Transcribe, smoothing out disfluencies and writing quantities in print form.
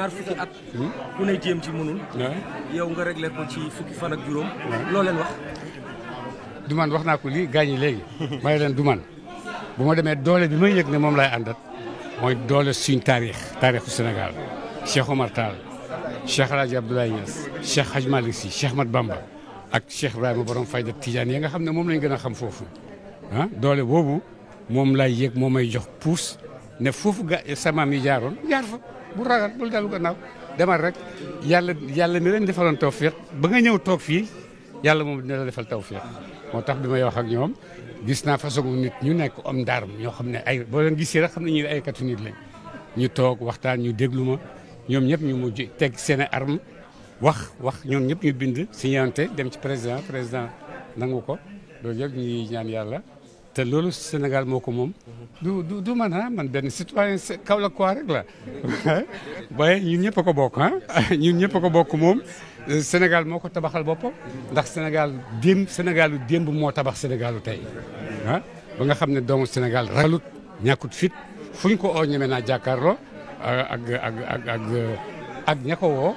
ñaar fukki at. ku ne jéem ci mënul. yow nga réglé ko ci fukki fan ak juróom. loo leen wax. du man wax naa ko lii gaañ yi léegi. may leen du man bu ma demee doole bi may yëg ne moom laay àndat mooy doole suñ taarixu Sénégal Cheikh Omar Tall Cheikh El Hadj Abdoulaye Niass Cheikh Hadj Malick Sy Cheikh Ahmad Bamba ak Cheikh Ibrahima borom fayda Tidiane yi nga xam ne moom lañ gën a xam foofu doole boobu moom laay yëg moo may jox puus ne foofu samaam yi jaaroon jaar fa bu ragal bul dalu gannaaw demal rek yàlla mi leen defaloon tawfiq ba nga ñëw toog fii yàlla moom dina la defal tawfiq moo tax bi may wax ak ñoom gis naa façon nit ñu nekk homme d'arme ñoo xam ne ay boo leen gisee rek xam ne ñu ay katu nit lañ ñu toog waxtaan ñu déglu ma ñoom ñëpp ñu mujj teg seen arme wax ñoom ñëpp ñu bind signante dem ci président nangu ko loolu yëpp ñuy ñaan yàlla te loolu Sénégal moo ko moom du man benn citoyen Kaolack quoi rek la waaye ñun ñëpp a ko bokk ñun ñëpp a ko bokk moom Sénégal moo ko tabaxal boppam ndax Sénégalu démb moo tabax Sénégalu tey ba nga xam ne doomu Sénégal ragalut ñàkkut fit fu ñu ko oo ñeme naa jàkkaarloo ak ña ko woo